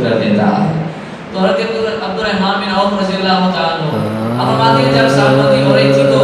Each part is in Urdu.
کر دیتا ہے۔ تو حضرت عبدالرحمن بن عوف رضی اللہ تعالیٰ عنہ اب فرماتے ہیں جب سالمندی ہو رہی تھی تو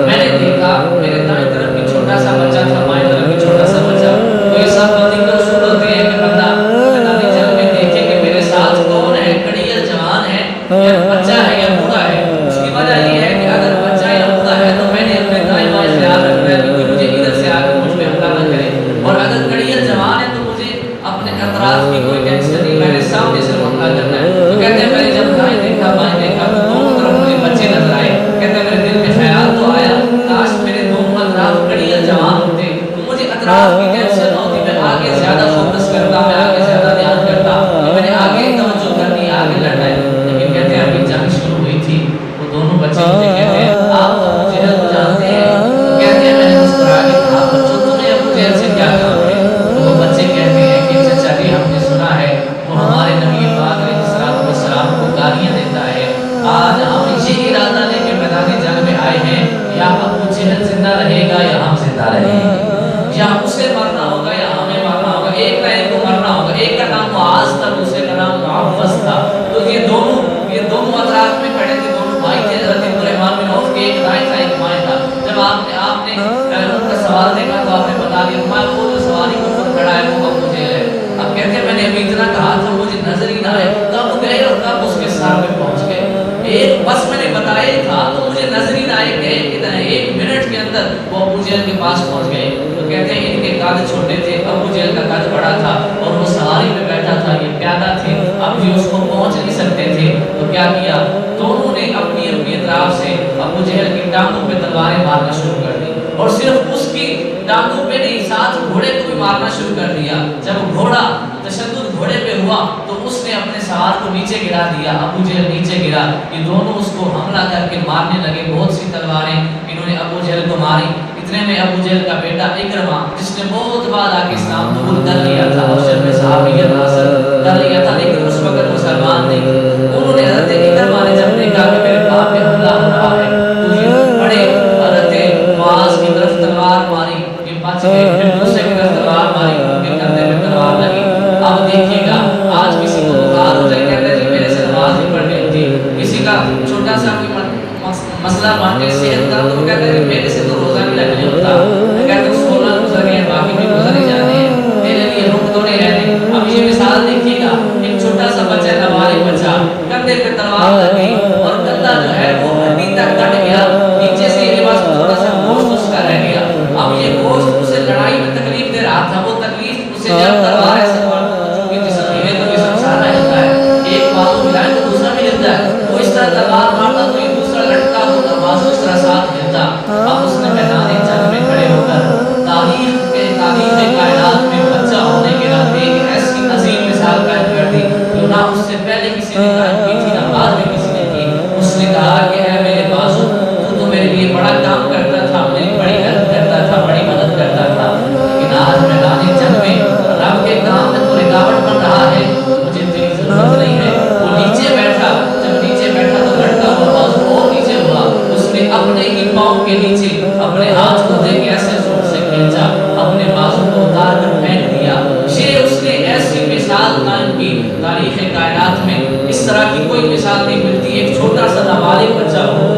میں نے دیکھا میرے دائیں طرف بھی چھوٹا سا بچہ تھا، بائیں طرف بھی چھوٹا سا بچہ۔ تو یہ سالمندی کا اصول ہوتے ہیں کہ بندہ میدان جنگ میں دیکھے کہ میرے ساتھ کون ہے، کڑی یا جوان ہے یا بچہ ہے یا بوڑھا ہے۔ اس کی وجہ یہ ہے کہ اگر بچہ یا بوڑھا ہے تو میں نے اپنے دائیں بائیں خیال رکھنا ہے کہ مجھے ادھر سے آ کر مجھ پہ حملہ نہ کرے، اور اگر کڑی یا جوان ہے تو مجھے اپنے اطراف کی کوئی ٹینشن نہیں، میں نے سامنے سے حملہ کرنا ہے۔ تو کہتے ہیں میں نے جب دائیں دیکھا بائیں دیکھا تو دونوں طرف مجھے بچے نظر آئے۔ کہتے ہیں میرے دل میں خیال تو آیا کاش میرے دونوں اطراف کڑی یا جوان ہوتے تو مجھے اطراف کی ٹینشن نہ ہوتی، میں آگے زیادہ فوکس کرتا، میں آگے زیادہ دھیان کرتا کہ میں نے آگے توجہ کرنی، آگے لڑنا ہے۔ لیکن کہتے ہیں ابھی جنگ شروع ہوئی تھی وہ دونوں بچے مجھے کہتے ہیں آپ ابو جہل کو جانتے ہیں؟ تو کہتے ہیں میں نے مسکرا کے کہا بچوں تمہیں ابو جہل سے کیا کام ہے؟ تو وہ بچے کہتے ہیں کہ چچا جی ہم نے سنا ہے وہ ہمارے نبی پاک علیہ السلام کو گالیاں دیتا ہے، آج ہم یہ ارادہ لے کے میدان جنگ میں آئے ہیں یا ابو جہل زندہ رہے گا یا ہم زندہ رہیں گے، یا اسے مرنا ہوگا یا ہمیں مرنا ہوگا، ایک نہ ایک کو مرنا ہوگا۔ ایک کا نام معاذ تھا، دوسرے کا نام معوذ تھا۔ تو یہ دونوں اطراف میں کھڑے تھے، دونوں بھائی تھے حضرت عبدالرحمن بن عوف کے، ایک دائیں تھا ایک بائیں تھا۔ جب آپ نے ان کا سوال دیکھا تو آپ نے بتا دیا وہ جو سواری کے اوپر کھڑا ہے وہ ابو جہل ہے۔ اب کہتے ہیں میں نے ابھی اتنا کہا تھا مجھے نظر ہی نہ آئے، کب گئے اور کب اس کے سر پہ پہنچ گئے۔ ایک بس میں نے بتایا ہی تھا تو مجھے نظر ہی نہ آئے، گئے کتنا ایک منٹ کے اندر وہ ابو جہل کے پاس پہنچ گئے۔ تو کہتے ہیں ان کے قد چھوٹے تھے، ابو جہل کا قد بڑا تھا اور وہ سواری پہ بیٹھا تھا، یہ پیادہ تھے، اب یہ اس کو پہنچ نہیں سکتے تھے۔ تو کیا کیا دونوں نے اپنی اپنی اطراف سے ابو جہل کی ٹانگوں پہ تلواریں مارنا شروع کر دی، اور صرف اس کی ٹانگوں پہ نہیں ساتھ گھوڑے کو بھی مارنا شروع کر دیا۔ جب گھوڑا تشدد گھوڑے پہ ہوا تو اس نے اپنے سوار کو نیچے گرا دیا، ابو جہل نیچے گرا، یہ دونوں اس کو حملہ کر کے مارنے لگے۔ بہت سی تلواریں انہوں نے ابو جہل کو ماری۔ اتنے میں ابو جہل کا بیٹا اکرمہ جس نے بہت بعد آ کے اسلام قبول کر لیا تھا اور شرف صحابیت حاصل کر لیا تھا لیکن اس وقت مسلمان نہیں، انہوں نے حضرت اکرمہ نے جب دیکھا کہ میرے باپ پہ حملہ ہو رہا ہے تو یہ بڑے حضرت معاذ کی طرف تلوار ماری، یہ بچ گئے، پھر دوسرے کی طرف تلوار ماری، ان کے کندھے پہ تلوار لگی۔ اب دیکھیے گا آج کسی کو بخار ہو جائے کہتے ہیں جی میرے سے نماز نہیں پڑھنی ہوتی، کسی کا چھوٹا سا کوئی مسئلہ مانگے صحت کا تو وہ کہتے ہیں میرے سے تو روزہ نہیں لگنے ہوتا، میں کہتا ہوں 16 گزر گئے باقی بھی گزر ہی جانے ہیں، میرے لیے رک تو نہیں رہتے۔ اب یہ مثال دیکھیے گا ایک چھوٹا سا بچہ نابالغ بچہ کندھے پہ تلوار لگی اور کندھا جو ہے وہ ہڈی تک کٹ گیا، نیچے سے یہ بس تھوڑا سا گوشت اس کا رہ گیا۔ اب یہ گوشت اسے لڑائی میں تکلیف دے رہا تھا، وہ تکلیف اسے جب تلوار ایسے چونکہ جسم ہلے تو جسم سارا ہلتا ہے، ایک بازو ملائے تو دوسرا بھی ہلتا ہے، وہ اس طرح تلوار مارتا تو یہ دوسرا لڑکا تو بازو اس طرح ساتھ ہلتا۔ اب اس نے میدان جنگ میں کھڑے ہو کر تاریخ کائنات میں بچہ ہونے کے ناطے ایک ایسی عظیم مثال قائم کر دی جو نہ اس سے پہلے کسی نے قائم کی تھی نہ بعد میں کسی نے کی۔ اس نے کہا کہ اے میرے بازو تو میرے لیے بڑا کام کرتا تھا، میری بڑی ہیلپ کرتا تھا، بڑی مدد کرتا تھا، لیکن آج میدان جنگ میں رب کے کام میں تو رکاوٹ بن رہا ہے، مجھے تیری ضرورت نہیں ہے۔ وہ نیچے بیٹھا، جب نیچے بیٹھا تو لڑکا اور بازو اور نیچے ہوا، اس نے اپنے ہی پاؤں کے نیچے اپنے ہاتھ کو دے کے ایسے زور سے کھینچا، اپنے بازو کو اتار کر پھینک دیا۔ یہ اس نے ایسی مثال قائم کی تاریخ کائنات میں، اس طرح کی کوئی مثال نہیں ملتی۔ ایک چھوٹا سا نابالغ بچہ ہو